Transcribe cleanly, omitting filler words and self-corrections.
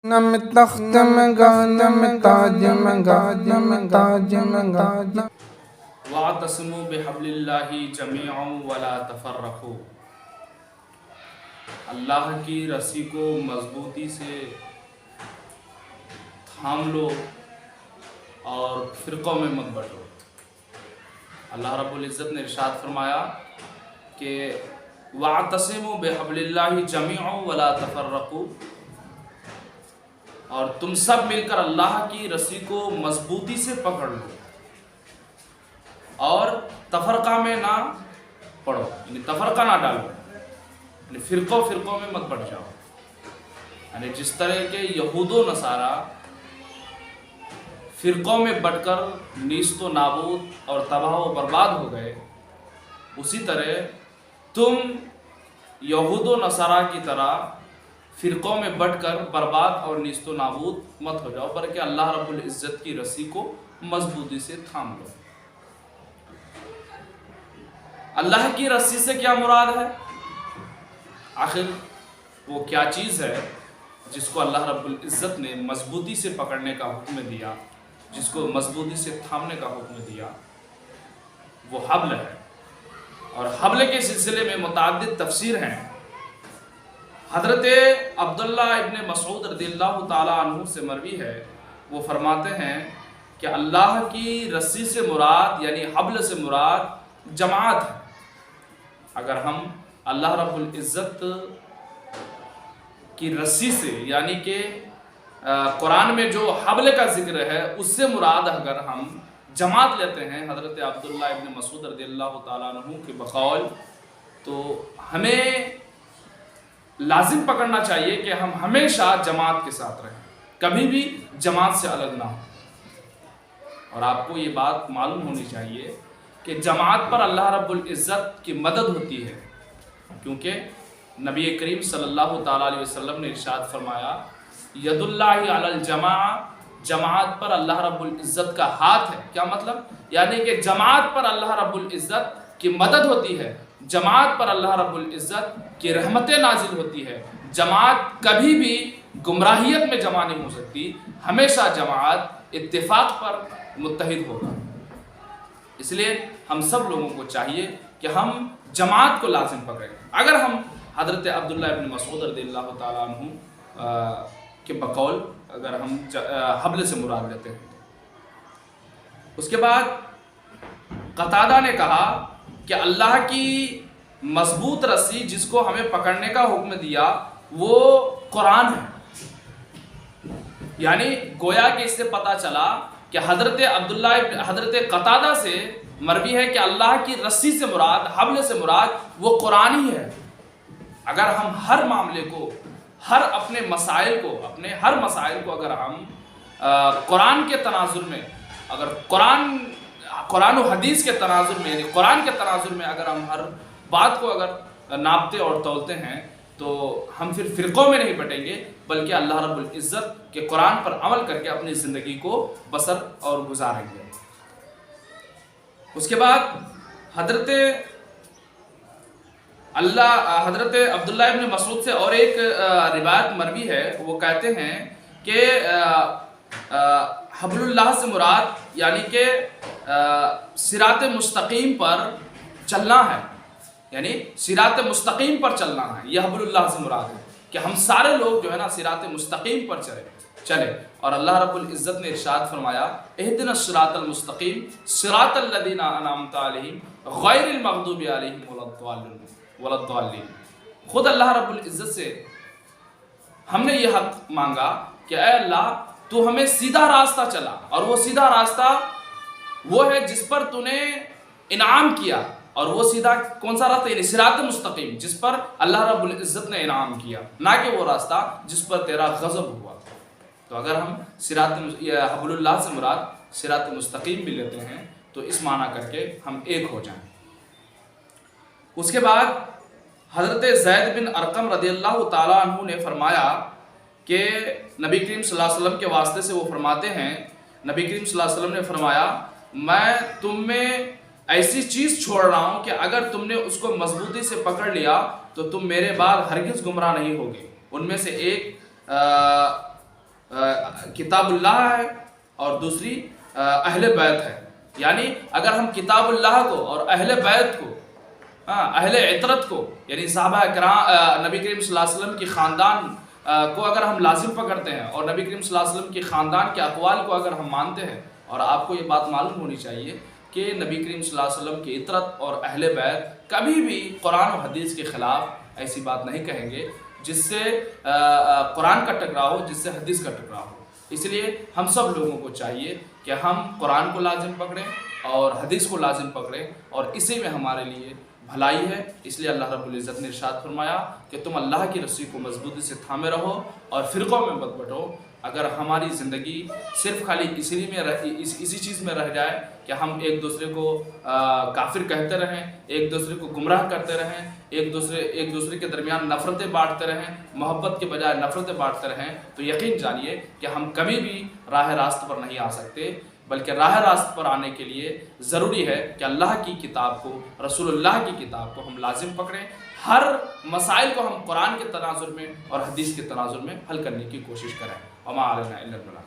نم تخت منگا نم تاج منگا نم تاج منگا وَاعْتَصِمُوا بِحَبْلِ اللَّهِ جَمِيعًا وَلَا تَفَرَّقُوا۔ اللہ کی رسی کو مضبوطی سے تھام لو اور فرقوں میں مت بٹو۔ اللہ رب العزت نے ارشاد فرمایا کہ وَاعْتَصِمُوا بِحَبْلِ اللَّهِ جَمِيعًا وَلَا تَفَرَّقُوا، اور تم سب مل کر اللہ کی رسی کو مضبوطی سے پکڑ لو اور تفرقہ میں نہ پڑو، یعنی تفرقہ نہ ڈالو، یعنی فرقوں میں مت بٹ جاؤ۔ یعنی جس طرح کے یہود و نصارہ فرقوں میں بٹ کر نیست و نابود اور تباہ و برباد ہو گئے، اسی طرح تم یہود و نصارہ کی طرح فرقوں میں بٹ کر برباد اور نیست و نابود مت ہو جاؤ، بلکہ اللہ رب العزت کی رسی کو مضبوطی سے تھام لو۔ اللہ کی رسی سے کیا مراد ہے؟ آخر وہ کیا چیز ہے جس کو اللہ رب العزت نے مضبوطی سے پکڑنے کا حکم دیا، جس کو مضبوطی سے تھامنے کا حکم دیا؟ وہ حبل ہے، اور حبل کے سلسلے میں متعدد تفسیر ہیں۔ حضرت عبداللہ ابن مسعود رضی اللہ تعالیٰ عنہ سے مروی ہے، وہ فرماتے ہیں کہ اللہ کی رسی سے مراد یعنی حبل سے مراد جماعت ہے۔ اگر ہم اللہ رب العزت کی رسی سے یعنی کہ قرآن میں جو حبل کا ذکر ہے اس سے مراد اگر ہم جماعت لیتے ہیں حضرت عبداللہ ابن مسعود رضی اللہ تعالیٰ عنہ کے بقول، تو ہمیں لازم پکڑنا چاہیے کہ ہم ہمیشہ جماعت کے ساتھ رہیں، کبھی بھی جماعت سے الگ نہ ہو۔ اور آپ کو یہ بات معلوم ہونی چاہیے کہ جماعت پر اللہ رب العزت کی مدد ہوتی ہے، کیونکہ نبی کریم صلی اللہ تعالیٰ علیہ وسلم نے ارشاد فرمایا ید اللہ علی الجماع، جماعت پر اللہ رب العزت کا ہاتھ ہے۔ کیا مطلب؟ یعنی کہ جماعت پر اللہ رب العزت کی مدد ہوتی ہے، جماعت پر اللہ رب العزت کی رحمتیں نازل ہوتی ہے۔ جماعت کبھی بھی گمراہیت میں جمع نہیں ہو سکتی، ہمیشہ جماعت اتفاق پر متحد ہوگا۔ اس لیے ہم سب لوگوں کو چاہیے کہ ہم جماعت کو لازم پکڑیں۔ اگر ہم حضرت عبداللہ ابن مسعود رضی اللہ تعالیٰ عنہ کے بقول اگر ہم حبل سے مراد لیتے ہیں، اس کے بعد قتادہ نے کہا کہ اللہ کی مضبوط رسی جس کو ہمیں پکڑنے کا حکم دیا وہ قرآن ہے۔ یعنی گویا کہ اس سے پتہ چلا کہ حضرت قتادہ سے مروی ہے کہ اللہ کی رسی سے مراد، حبل سے مراد وہ قرآن ہی ہے۔ اگر ہم ہر معاملے کو، اپنے مسائل کو اگر ہم قرآن کے تناظر میں، اگر قرآن و حدیث کے تناظر میں، یعنی قرآن کے تناظر میں اگر ہم ہر بات کو اگر ناپتے اور تولتے ہیں تو ہم پھر فرقوں میں نہیں بٹیں گے، بلکہ اللہ رب العزت کے قرآن پر عمل کر کے اپنی زندگی کو بسر اور گزاریں گے۔ اس کے بعد حضرت عبداللہ ابن مسعود سے اور ایک روایت مروی ہے، وہ کہتے ہیں کہ حبل اللہ سے مراد یعنی کہ صراط مستقیم پر چلنا ہے، یعنی صراط مستقیم پر چلنا ہے، یہ حبل اللہ سے مراد ہے کہ ہم سارے لوگ جو ہے نا صراط مستقیم پر چلے۔ اور اللہ رب العزت نے ارشاد فرمایا اہدنا الصراط المستقیم صراط الذین انعمت علیہم غیر المغضوب علیہم ولا الضالین۔ خود اللہ رب العزت سے ہم نے یہ حق مانگا کہ اے اللہ تو ہمیں سیدھا راستہ چلا، اور وہ سیدھا راستہ وہ ہے جس پر تو نے انعام کیا، اور وہ سیدھا کون سا راستہ؟ یعنی صراط مستقیم، جس پر اللہ رب العزت نے انعام کیا، نہ کہ وہ راستہ جس پر تیرا غضب ہوا۔ تو اگر ہم حبل اللہ سے مراد صراط مستقیم بھی لیتے ہیں تو اس معنی کر کے ہم ایک ہو جائیں۔ اس کے بعد حضرت زید بن ارقم رضی اللہ تعالیٰ عنہ نے فرمایا کہ نبی کریم صلی اللہ علیہ وسلم کے واسطے سے وہ فرماتے ہیں، نبی کریم صلی اللہ علیہ وسلم نے فرمایا میں تم میں ایسی چیز چھوڑ رہا ہوں کہ اگر تم نے اس کو مضبوطی سے پکڑ لیا تو تم میرے بعد ہرگز گمراہ نہیں ہوگے۔ ان میں سے ایک کتاب اللہ ہے اور دوسری اہل بیت ہے. یعنی اگر ہم کتاب اللہ کو اور اہل بیت کو، اہل عطرت کو، یعنی صحابہ کرام، نبی کریم صلی اللہ علیہ وسلم کی خاندان کو اگر ہم لازم پکڑتے ہیں اور نبی کریم صلی اللہ علیہ وسلم کی خاندان کے اقوال کو اگر ہم مانتے ہیں، اور آپ کو یہ بات معلوم ہونی چاہیے کہ نبی کریم صلی اللہ علیہ وسلم کی عطرت اور اہل بیت کبھی بھی قرآن و حدیث کے خلاف ایسی بات نہیں کہیں گے جس سے قرآن کا ٹکراؤ ہو، جس سے حدیث کا ٹکراؤ ہو. اس لیے ہم سب لوگوں کو چاہیے کہ ہم قرآن کو لازم پکڑیں اور حدیث کو لازم پکڑیں، اور اسی میں ہمارے لیے بھلائی ہے. اس لیے اللہ رب العزت نے ارشاد فرمایا کہ تم اللہ کی رسی کو مضبوطی سے تھامے رہو اور فرقوں میں مت بٹو. اگر ہماری زندگی صرف خالی اسی چیز میں رہ جائے کہ ہم ایک دوسرے کو کافر کہتے رہیں، ایک دوسرے کو گمراہ کرتے رہیں، ایک دوسرے کے درمیان نفرتیں بانٹتے رہیں، محبت کے بجائے نفرتیں بانٹتے رہیں، تو یقین جانیے کہ ہم کبھی بھی راہ راست پر نہیں آ سکتے. بلکہ راہ راست پر آنے کے لیے ضروری ہے کہ اللہ کی کتاب کو، رسول اللہ کی کتاب کو ہم لازم پکڑیں. ہر مسائل کو ہم قرآن کے تناظر میں اور حدیث کے تناظر میں حل کرنے کی کوشش کریں. وما علینا الا البلاغ.